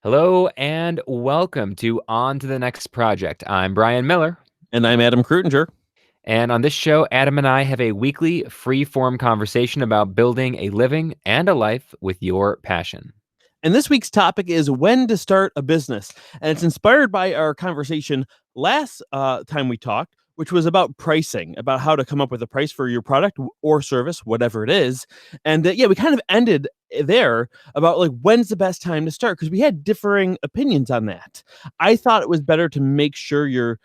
Hello and welcome to On to the Next Project. I'm Brian Miller, And I'm Adam Krutinger. and on this show, Adam and I have a weekly free form conversation about building a living and a life with your passion. And this week's topic is when to start a business. And it's inspired by our conversation last time we talked, which was about pricing, about how to come up with a price for your product or service, whatever it is. And yeah, we kind of ended there about like when's the best time to start because we had differing opinions on that. I thought it was better to make sure your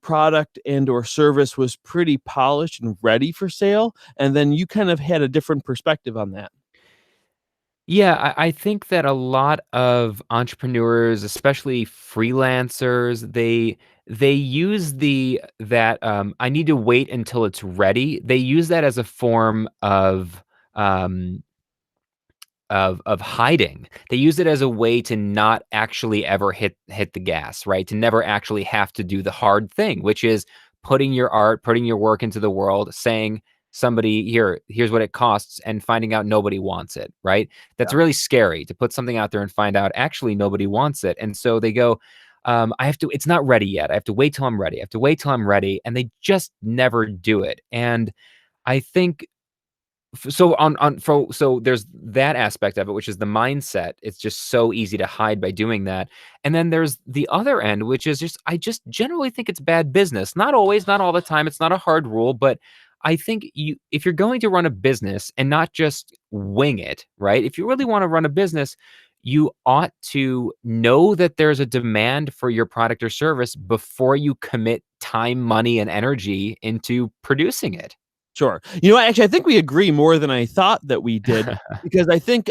product and or service was pretty polished and ready for sale, and then you kind of had a different perspective on that. Yeah, I think that a lot of entrepreneurs, especially freelancers, they use I need to wait until it's ready. They use that as a form um, of hiding. They use it as a way to not actually ever hit the gas, right? To never actually have to do the hard thing, which is putting your art, putting your work into the world, saying somebody here's what it costs and finding out nobody wants it, right? That's really scary to put something out there and find out actually nobody wants it. And so they go it's not ready yet. I have to wait till I'm ready. I have to wait till I'm ready. And they just never do it. And I think so there's that aspect of it, which is the mindset. It's just so easy to hide by doing that. And then there's the other end, which is just I just generally think it's bad business. Not always, not all the time. It's not a hard rule, but I think if you're going to run a business and not just wing it, right? If you really want to run a business, you ought to know that there's a demand for your product or service before you commit time, money, and energy into producing it. Sure. Actually, I think we agree more than I thought that we did because I think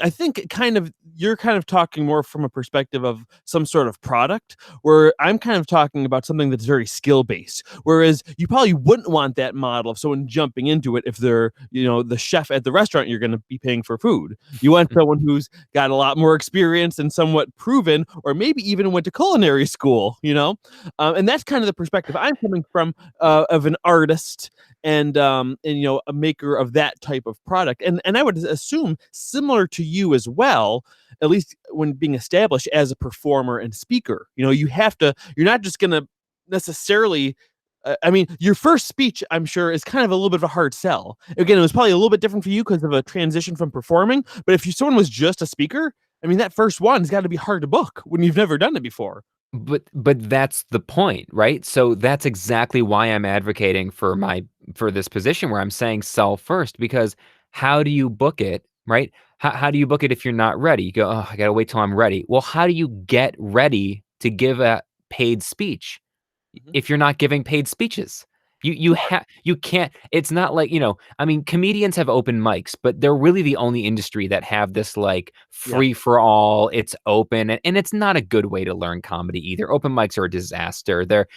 kind of you're kind of talking more from a perspective of some sort of product, where I'm kind of talking about something that's very skill based. Whereas you probably wouldn't want that model of someone jumping into it if they're, the chef at the restaurant you're going to be paying for food. You want someone who's got a lot more experience and somewhat proven, or maybe even went to culinary school. And that's kind of the perspective I'm coming from, of an artist and a maker of that type of product, and I would assume similar to you as well, at least when being established as a performer and speaker. You're not just going to necessarily, I mean, your first speech, I'm sure, is kind of a little bit of a hard sell. Again, it was probably a little bit different for you because of a transition from performing, but if someone was just a speaker, I mean, that first one's got to be hard to book when you've never done it before. But that's the point, right? So that's exactly why I'm advocating for this position where I'm saying sell first, because how do you book it, right? How do you book it if you're not ready? You go, oh, I gotta wait till I'm ready. Well, how do you get ready to give a paid speech Mhm. if you're not giving paid speeches? You can't. It's not like, I mean, comedians have open mics, but they're really the only industry that have this like Yeah. free for all. It's open, and it's not a good way to learn comedy either. Open mics are a disaster. They're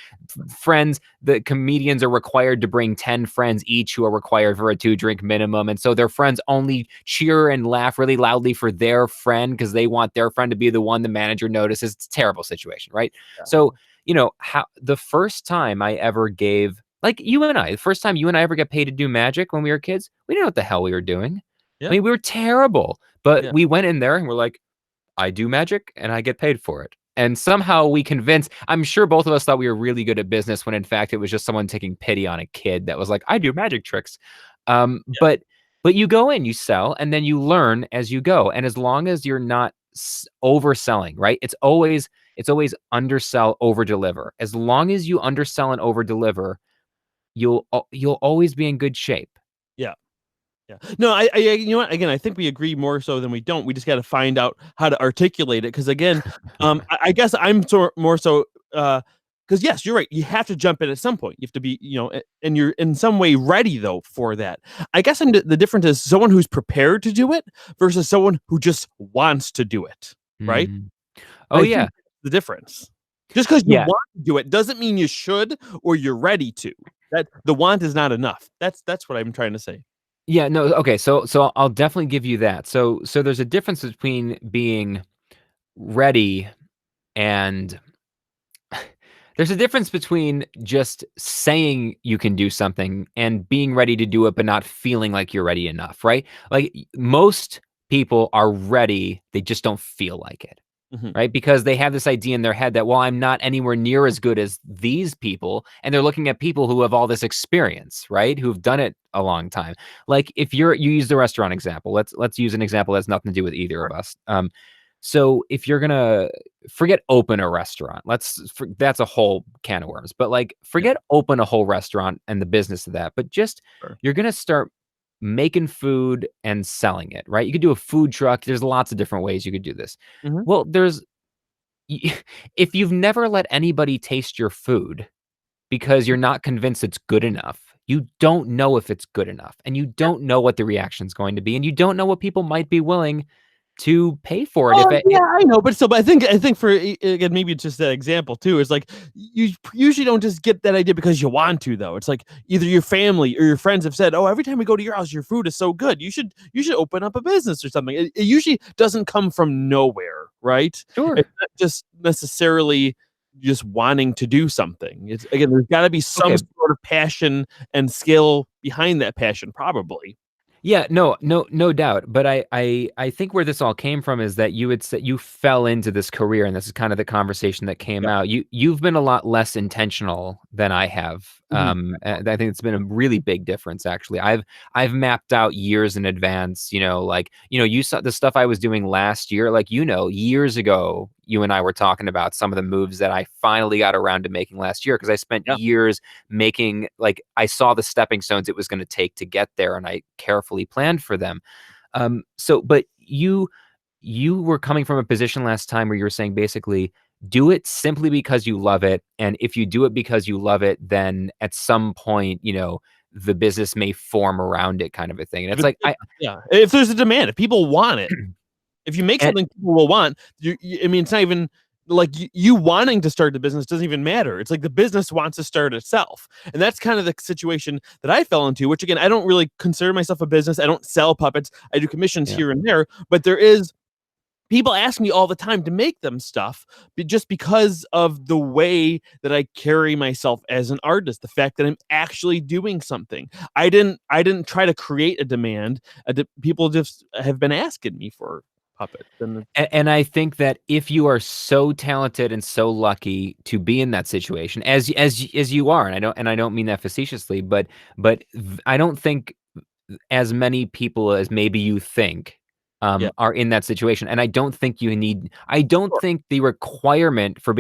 friends. The comedians are required to bring 10 friends each who are required for a 2-drink minimum, and so their friends only cheer and laugh really loudly for their friend because they want their friend to be the one the manager notices. It's a terrible situation, right? So how the first time I ever gave, like you and I, the first time you and I ever got paid to do magic when we were kids, we didn't know what the hell we were doing. I Yeah. mean, we were terrible, but Yeah. we went in there and we're like, I do magic and I get paid for it. And somehow we convinced, I'm sure both of us thought we were really good at business when in fact it was just someone taking pity on a kid that was like, I do magic tricks. Um, Yeah. but but you go in, you sell, and then you learn as you go. And as long as you're not overselling, right? It's always undersell, over deliver. As long as you undersell and over deliver, you'll always be in good shape. Yeah. Yeah. No, you know what? Again, I think we agree more so than we don't. We just got to find out how to articulate it. Because again, I guess I'm more so, because yes, you're right. You have to jump in at some point. You have to be, and you're in some way ready though for that. I guess the difference is someone who's prepared to do it versus someone who just wants to do it. Right. Mhm. Oh I yeah. think that's the difference. Just because you Yeah. want to do it doesn't mean you should or you're ready to. That the want is not enough. That's what I'm trying to say. Yeah, no, okay, so I'll definitely give you that. So there's a difference between being ready and there's a difference between just saying you can do something and being ready to do it, but not feeling like you're ready enough, right? Like most people are ready, they just don't feel like it. Mhm. Right? Because they have this idea in their head that, well, I'm not anywhere near as good as these people. And they're looking at people who have all this experience, right? Who've done it a long time. Like if you use the restaurant example, let's use an example that's nothing to do with either of us. So if you're gonna forget open a restaurant, that's a whole can of worms. But like Yeah, forget open a whole restaurant and the business of that, but just sure. you're gonna start making food and selling it, right? You could do a food truck. There's lots of different ways you could do this. Mhm. Well, y if you've never let anybody taste your food because you're not convinced it's good enough, you don't know if it's good enough, and you don't know what the reaction's going to be, and you don't know what people might be willing to pay for it if Oh, it yeah, I know, but still, but I think for again, maybe it's just that example too. Is like you usually don't just get that idea because you want to, though. It's like either your family or your friends have said, "Oh, every time we go to your house, your food is so good. You should open up a business or something." It usually doesn't come from nowhere, right? Sure. It's not just necessarily just wanting to do something. It's again, there's got to be some Okay. sort of passion and skill behind that passion, probably. Yeah, no doubt. But I think where this all came from is that you had said you fell into this career, and this is kind of the conversation that came Yeah. out. You've been a lot less intentional than I have. Mhm. And I think it's been a really big difference actually. I've mapped out years in advance, like, you saw the stuff I was doing last year, like, years ago, you and I were talking about some of the moves that I finally got around to making last year because I spent Yeah. years making like I saw the stepping stones it was going to take to get there and I carefully planned for them. But you were coming from a position last time where you were saying basically do it simply because you love it. And if you do it because you love it, then at some point, the business may form around it kind of a thing. And If it's it's like I yeah, if there's a demand, if people want it. If you make and something people will want, I mean, it's not even like you wanting to start the business doesn't even matter. It's like the business wants to start itself. And that's kind of the situation that I fell into, which again, I don't really consider myself a business. I don't sell puppets. I do commissions yeah. here and there, but there is people ask me all the time to make them stuff just because of the way that I carry myself as an artist, the fact that I'm actually doing something. I didn't try to create a demand. People just have been asking me for puppets, and And I think that if you are so talented and so lucky to be in that situation, as you are, and I don't mean that facetiously, but I don't think as many people as maybe you think, yeah, are in that situation, and I don't sure. think the requirement for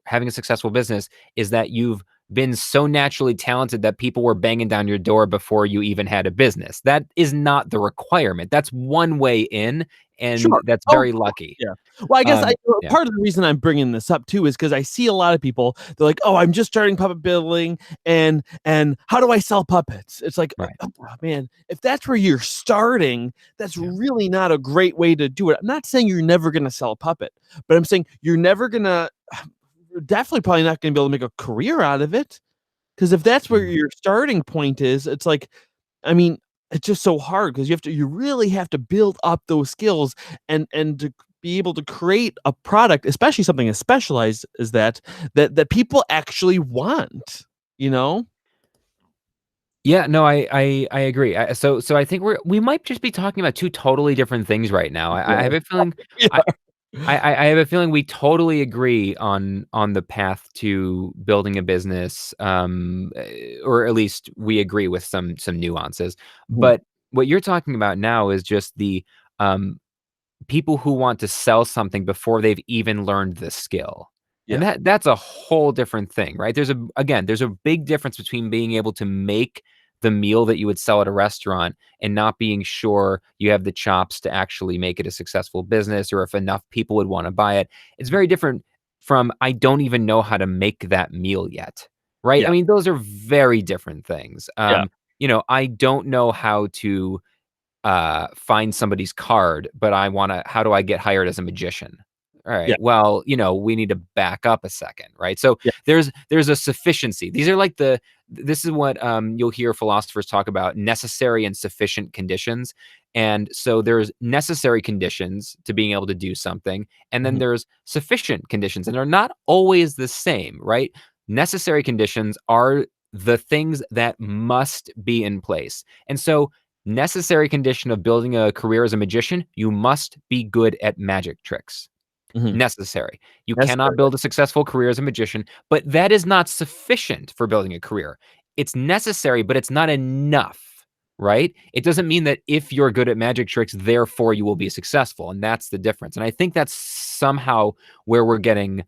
having a successful business is that you've been so naturally talented that people were banging down your door before you even had a business. That is not the requirement. That's one way in, and Sure. that's Oh, very of course, lucky. yeah. Well, I guess Yeah, part of the reason I'm bringing this up too is because I see a lot of people, they're like, "Oh, I'm just starting puppet building, and how do I sell puppets?" It's like, right. oh, man, if that's where you're starting, that's Yeah. really not a great way to do it. I'm not saying you're never gonna sell a puppet, but I'm saying you're never gonna you're definitely probably not gonna be able to make a career out of it. Because if that's where Mhm. your starting point is, it's like I mean, it's just so hard because you really have to build up those skills and to be able to create a product, especially something as specialized as that people actually want, you know? Yeah, no, I agree. So I think we might just be talking about 2 totally different things right now. I have Yeah. a feeling I Yeah. I have a feeling we totally agree on the path to building a business, or at least we agree with some nuances. Mhm. But what you're talking about now is just the, um people who want to sell something before they've even learned the skill. And Yeah. that's a whole different thing, right? There's a big difference between being able to make the meal that you would sell at a restaurant and not being sure you have the chops to actually make it a successful business or if enough people would want to buy it. It's very different from I don't even know how to make that meal yet. Right? I Yeah. mean, those are very different things. Yeah. I don't know how to find somebody's card, but how do I get hired as a magician? All Yeah. right. Well, we need to back up a second, right? So Yeah. there's a sufficiency. These are like this is what you'll hear philosophers talk about necessary and sufficient conditions. And so there's necessary conditions to being able to do something, and then Mhm. there's sufficient conditions, and they're not always the same, right? Necessary conditions are the things that must be in place. And so Necessary condition of building a career as a magician, you must be good at magic tricks. Mhm. Necessary. You cannot Necessary. build a successful career as a magician, but that is not sufficient for building a career. It's necessary, but it's not enough, right? It doesn't mean that if you're good at magic tricks, therefore you will be successful. And that's the difference. And I think that's somehow where we're getting,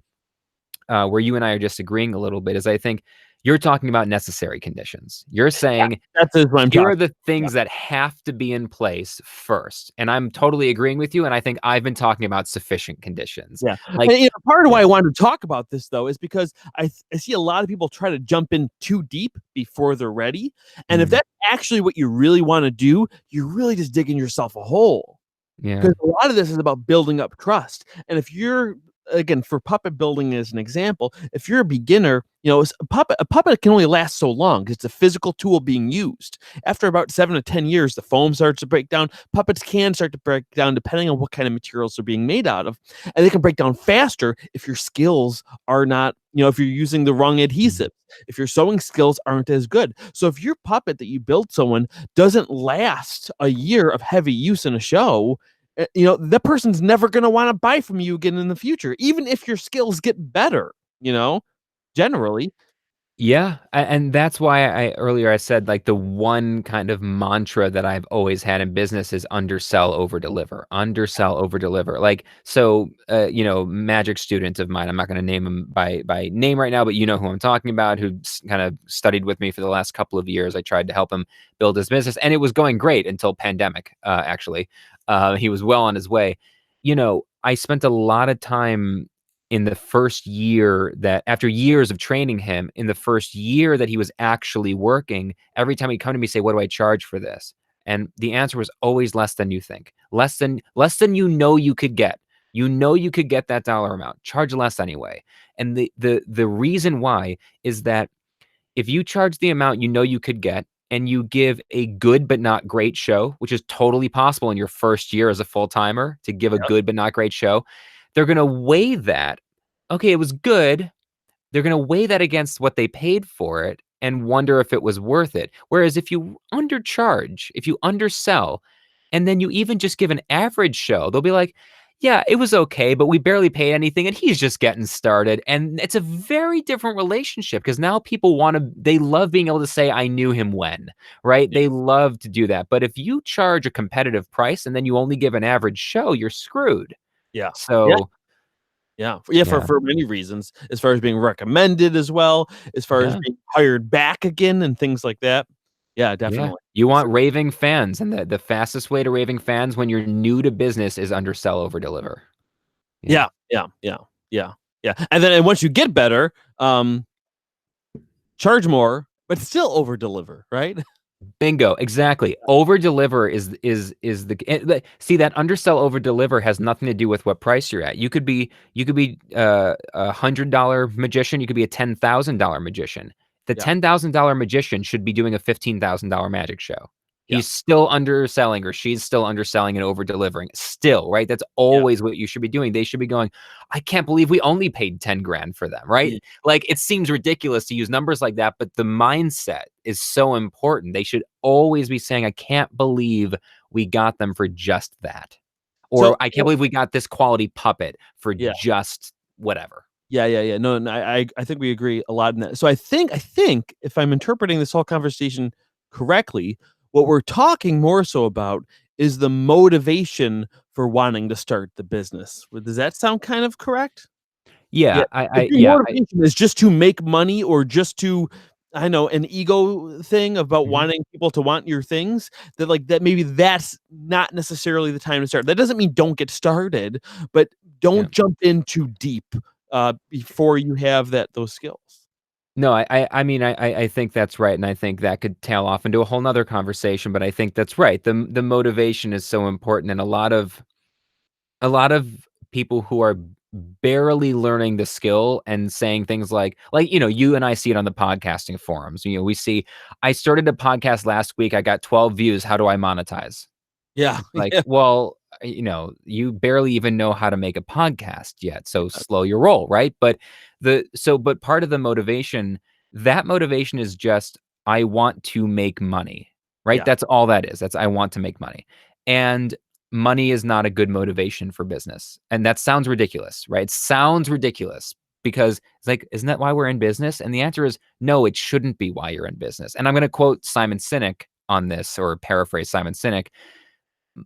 where you and I are just agreeing a little bit, is I think you're talking about necessary conditions. You're Yeah, saying, that's what I'm here are talking the about. things that have to be in place first. And I'm totally agreeing with you. And I think I've been talking about sufficient conditions. Yeah, Like, and, part of why yeah. I wanted to talk about this, though, is because I see a lot of people try to jump in too deep before they're ready, and if Mm, that's actually what you really wanna do, you're really just digging yourself a hole. yeah. 'Cause a lot of this is about building up trust, and if you're again, for puppet building as an example, if you're a beginner, a puppet can only last so long because it's a physical tool being used. After about 7 to 10 years, the foam starts to break down. Puppets can start to break down depending on what kind of materials they're being made out of, and they can break down faster if your skills are not if you're using the wrong Mm. adhesive, if your sewing skills aren't as good. So if your puppet that you build someone doesn't last a year of heavy use in a show, that person's never going to want to buy from you again in the future, even if your skills get better, you know, generally. Yeah, and that's why I earlier I said, like, the one kind of mantra that I've always had in business is undersell, overdeliver, undersell, overdeliver. Like, so, magic students of mine, I'm not going to name them by name right now, but you know who I'm talking about, who kind of studied with me for the last couple of years. I tried to help him build his business, and it was going great until pandemic. Actually, he was well on his way. I spent a lot of time in the first year, that after years of training him, in the first year that he was actually working, every time he'd come to me, say, "What do I charge for this?" And the answer was always less than you think. Less than you could get. You could get that dollar amount. Charge less anyway. And the reason why is that if you charge the amount you could get, and you give a good but not great show, which is totally possible in your first year as a full-timer to give a Yep. good but not great show, they're gonna weigh that. Okay, it was good. They're gonna weigh that against what they paid for it and wonder if it was worth it. Whereas if you undercharge, if you undersell, and then you even just give an average show, they'll be like, "Yeah, it was okay, but we barely paid anything, and he's just getting started." And it's a very different relationship because now people they love being able to say, "I knew him when," right? Yeah. They love to do that. But if you charge a competitive price and then you only give an average show, you're screwed. Yeah. Yeah. So, Yeah. Yeah. For yeah. for many reasons, as far as being recommended as well, as far as Yeah. being hired back again and things like that. Yeah, Yeah. definitely. You want raving fans, and the fastest way to raving fans when you're new to business is undersell, over deliver. Yeah. Yeah. Yeah. Yeah. Yeah. Yeah. And once you get better, charge more, but still over deliver, right? Bingo, exactly. Over deliver is see, that undersell, over deliver has nothing to do with what price you're at. You could be a $100 magician, you could be a $10,000 magician. The Yeah. $10,000 magician should be doing a $15,000 magic show. Yeah. He's still underselling, or she's still underselling and over delivering. Still, right? That's Yeah. always what you should be doing. They should be going, "I can't believe we only paid 10 grand for them," right? Yeah. Like, it seems ridiculous to use numbers like that, but the mindset is so important. They should always be saying, "I can't believe we got them for just that," or, So "I can't believe we got this quality puppet for yeah. just whatever." Yeah, yeah, yeah. No, no, I think we agree a lot in that. So I think if I'm interpreting this whole conversation correctly, what we're talking more so about is the motivation for wanting to start the business. Does that sound kind of correct? Yeah. Yeah, I If I your yeah, I motivation is just to make money or just to, I know, an ego thing about Mhm, wanting people to want your things, that maybe that's not necessarily the time to start. That doesn't mean don't get started, but yeah. don't jump in too deep before you have those skills. No, I mean, I think that's right, and I think that could tail off into a whole 'nother conversation, but I think that's right. The motivation is so important, and a lot of people who are barely learning the skill and saying things like, you and I see it on the podcasting forums. We see, "I started a podcast last week, I got 12 views, how do I monetize?" Yeah, It's like, yeah, well, you barely even know how to make a podcast yet, so slow your roll, right? But part of the motivation, that motivation is just, "I want to make money." right? Yeah. That's all that is. That's I want to make money. And money is not a good motivation for business. And that sounds ridiculous, right? It sounds ridiculous because it's like, isn't that why we're in business? And the answer is no, it shouldn't be why you're in business. And I'm going to quote Simon Sinek on this or paraphrase Simon Sinek.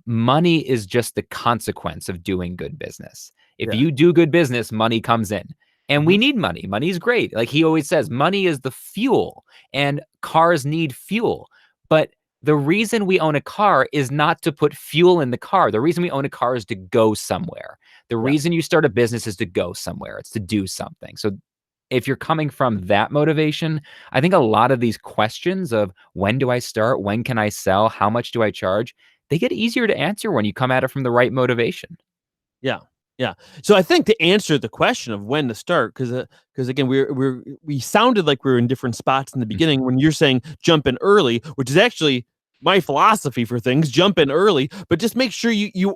Money is just the consequence of doing good business. If Yeah. you do good business, money comes in. And we Mhm. need money. Money is great. Like he always says, money is the fuel and cars need fuel. But the reason we own a car is not to put fuel in the car. The reason we own a car is to go somewhere. The Yeah. reason you start a business is to go somewhere. It's to do something. So if you're coming from that motivation, I think a lot of these questions of when do I start? When can I sell? How much do I charge? They get easier to answer when you come at it from the right motivation. Yeah. Yeah. So I think to answer the question of when to start, because again, we sounded like we were in different spots in the Mhm. beginning when you're saying jump in early, which is actually my philosophy for things, jump in early, but just make sure you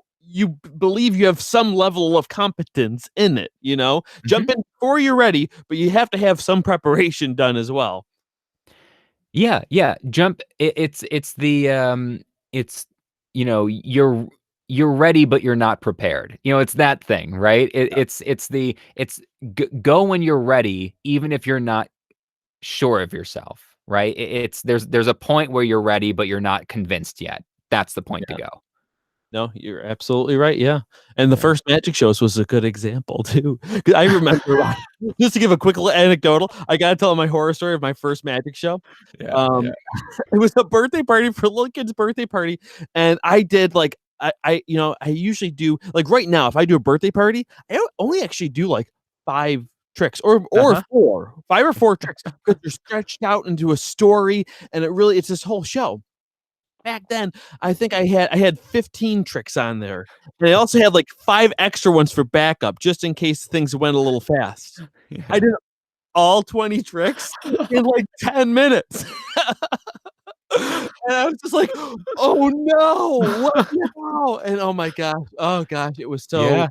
believe you have some level of competence in it, you know? Mhm. Jump in before you're ready, but you have to have some preparation done as well. Yeah, yeah, jump it's the, it's, you're ready, but you're not prepared. It's that thing, right? Yeah. It's go when you're ready, even if you're not sure of yourself, right? It's there's a point where you're ready, but you're not convinced yet. That's the point to Yeah. go. No, you're absolutely right, yeah, and the Yeah. first magic shows was a good example too. 'Cause I remember just to give a quick little anecdotal, I gotta tell my horror story of my first magic show. Yeah, yeah. Um, it was a birthday party for a little kid's birthday party, and I did, like I usually do like, right now, if I do a birthday party, only actually do, like, 5 tricks or Uh-huh. 4, 5 or 4 tricks because 'cause they're stretched out into a story, and it's this whole show. Back then, I think I had 15 tricks on there, and I also had, like, 5 extra ones for backup just in case things went a little fast. I Yeah. did all 20 tricks in, like, 10 minutes. And I was just like, "Oh, no, what now?" And oh gosh, it was so Yeah.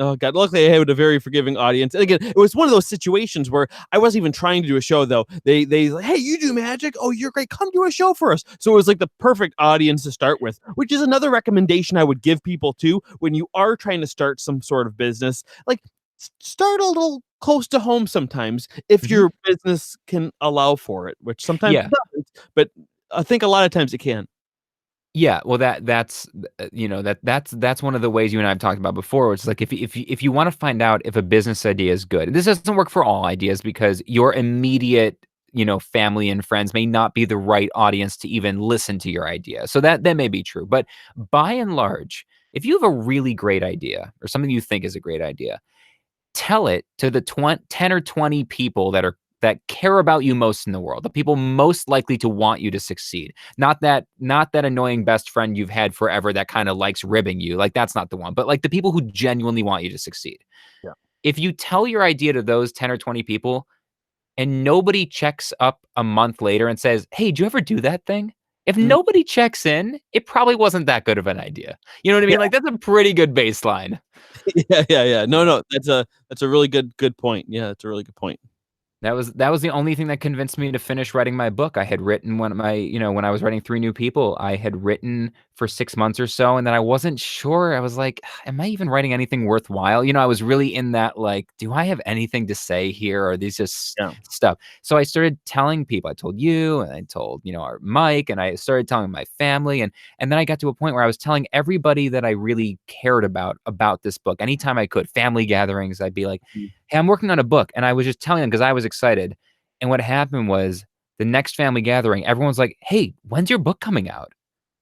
oh god, luckily I had a very forgiving audience, and again, it was one of those situations where I wasn't even trying to do a show though. They like, "Hey, you do magic? Oh, you're great. Come do a show for us." So it was like the perfect audience to start with, which is another recommendation I would give people too when you are trying to start some sort of business. Like start a little close to home sometimes if Mhm. your business can allow for it, which sometimes it Yeah. doesn't, but I think a lot of times it can. Yeah, well, that's one of the ways you and I have talked about before, which is like if you wanna find out if a business idea is good, this doesn't work for all ideas because your immediate, family and friends may not be the right audience to even listen to your idea. So that may be true, but by and large, if you have a really great idea or something you think is a great idea, tell it to the 10 or 20 people that care about you most in the world, the people most likely to want you to succeed. Not that annoying best friend you've had forever that kind of likes ribbing you. Like that's not the one, but like the people who genuinely want you to succeed. Yeah. If you tell your idea to those 10 or 20 people and nobody checks up a month later and says, "Hey, did you ever do that thing?" If Mhm. nobody checks in, it probably wasn't that good of an idea. You know what I Yeah. mean? Like that's a pretty good baseline. Yeah, yeah, yeah. No, Yeah. no, that's a really good point. Yeah, that's a really good point. That was the only thing that convinced me to finish writing my book. I had written when I was writing Three New People, I had written for 6 months or so, and then I wasn't sure. I was like, "Am I even writing anything worthwhile?" I was really in that, like, "Do I have anything to say here, or are these just Yeah. stuff?" So I started telling people. I told you, and I told, our Mike, and I started telling my family, and then I got to a point where I was telling everybody that I really cared about this book. Anytime I could, family gatherings, I'd be like, Mhm. "Hey, I'm working on a book," and I was just telling them because I was excited. And what happened was the next family gathering, everyone's like, "Hey, when's your book coming out?"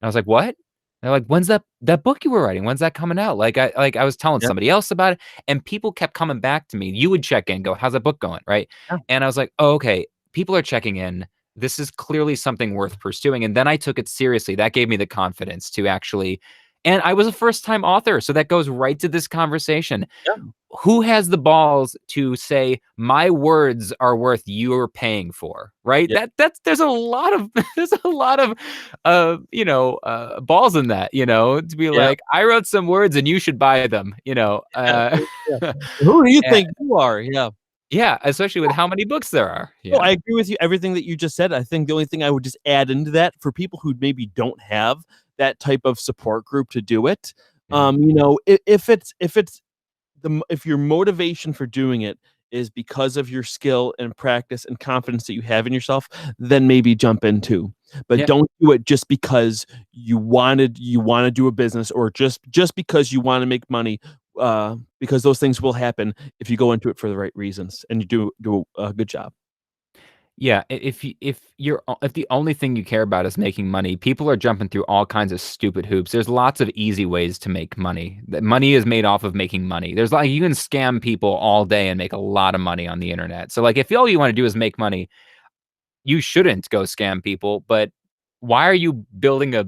And I was like, "What?" They're like, "When's that book you were writing? When's that coming out?" Like I was telling Yeah, somebody else about it, and people kept coming back to me. You would check in, go, "How's that book going?" Right? yeah, And I was like, "Oh, okay. People are checking in. This is clearly something worth pursuing." And then I took it seriously. That gave me the confidence to actually, and I was a first time author, so that goes right to this conversation. yeah, Who has the balls to say my words are worth you're paying for, right? yeah, There's a lot of there's a lot of balls in that, to be yeah, like, I wrote some words and you should buy them. yeah, yeah. Who do you and think you are? Yeah, Yeah, especially with how many books there are. No, Yeah. I agree with you, everything that you just said. I think the only thing I would just add into that for people who maybe don't have that type of support group to do it, Yeah. if it's if your motivation for doing it is because of your skill and practice and confidence that you have in yourself, then maybe jump in too. But Yeah. don't do it just because you wanna do a business or just because you wanna make money, because those things will happen if you go into it for the right reasons and you do a good job. Yeah, if the only thing you care about is making money, people are jumping through all kinds of stupid hoops. There's lots of easy ways to make money. That money is made off of making money. There's like you can scam people all day and make a lot of money on the internet. So like if all you want to do is make money, you shouldn't go scam people, but why are you building a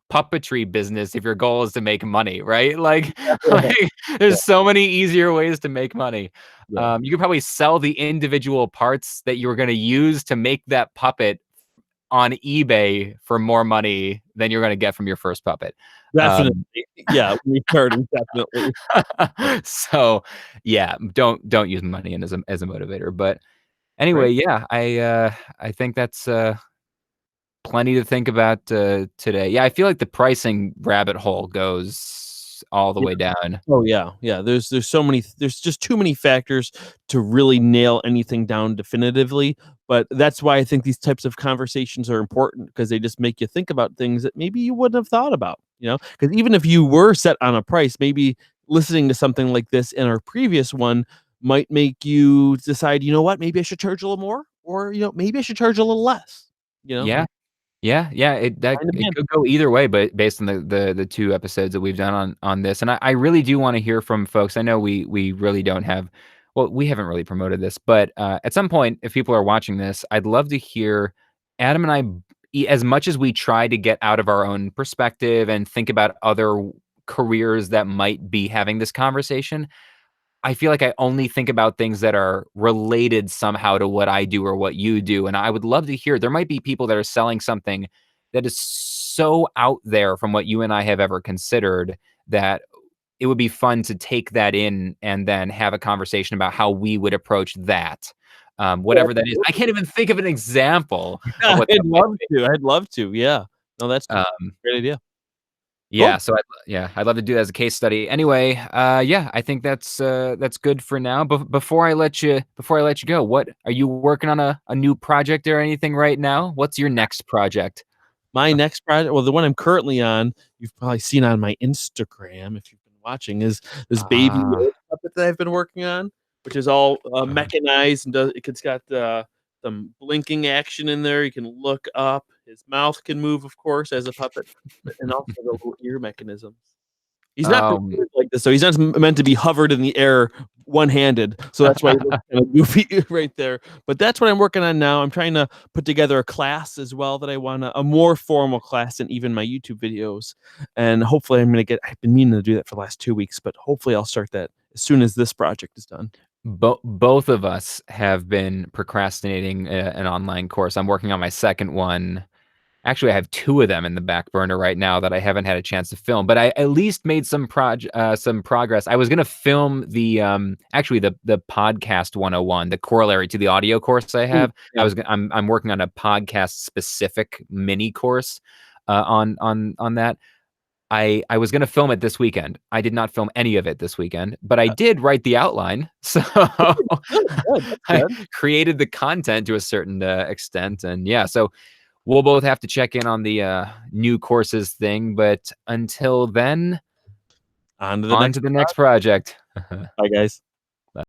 puppetry business if your goal is to make money, right? Like, like Yeah, there's so many easier ways to make money. yeah. You could probably sell the individual parts that you were going to use to make that puppet on eBay for more money than you're going to get from your first puppet. Definitely. Um, Yeah, restarting, definitely. so yeah, don't use money as a motivator. But anyway, Right. yeah, I think that's plenty to think about, today. Yeah, I feel like the pricing rabbit hole goes all the Yeah. way down. Oh, yeah, yeah, there's so many there's just too many factors to really nail anything down definitively, but that's why I think these types of conversations are important because they just make you think about things that maybe you wouldn't have thought about, you know? Because even if you were set on a price, maybe listening to something like this in our previous one might make you decide, "You know what? Maybe I should charge a little more," or, "Maybe I should charge a little less," you know? Yeah. Yeah, yeah, Find a it man. could go either way, but based on the 2 episodes that we've done on this, and I really do wanna hear from folks. I know we really don't have well, we haven't really promoted this, but, at some point, if people are watching this, I'd love to hear Adam and I, as much as we try to get out of our own perspective and think about other careers that might be having this conversation, I feel like I only think about things that are related somehow to what I do or what you do, and I would love to hear there might be people that are selling something that is so out there from what you and I have ever considered that it would be fun to take that in and then have a conversation about how we would approach that, Yeah, whatever that is. I can't even think of an example of what that I'd might love be. to, I'd love to, yeah. No, that's a Um, great idea. Yeah, Cool. so I'd love to do that as a case study. Anyway, yeah, I think that's good for now. But before I let you go, what are you working on a new project or anything right now? What's your next project? My next project well, the one I'm currently on, you've probably seen on my Instagram if you've been watching, is this baby Ah, Yoda puppet that I've been working on, which is all, uh-huh. mechanized and it's got, some blinking action in there, you can look up, his mouth can move, of course, as a puppet, but and also the little ear mechanisms. He's not Um, prepared like this, so he's not meant to be hovered in the air one-handed, so that's why he looks kinda goofy right there, but that's what I'm working on now. I'm trying to put together a class as well that I wanna a more formal class than even my YouTube videos, and hopefully I've been meaning to do that for the last 2 weeks, but hopefully I'll start that as soon as this project is done. both of us have been procrastinating an online course. I'm working on my second one. Actually, I have 2 of them in the back burner right now that I haven't had a chance to film, but I at least made some progress. I was gonna film actually the podcast 101, the corollary to the audio course I Mm, have. yeah. I'm working on a podcast specific mini course, on that. I was gonna film it this weekend. I did not film any of it this weekend, but I did write the outline, so Good, good, that's I good. created the content to a certain, extent, and yeah, so we'll both have to check in on the, new courses thing, but until then, On to the on next to the next project. project. Bye, guys.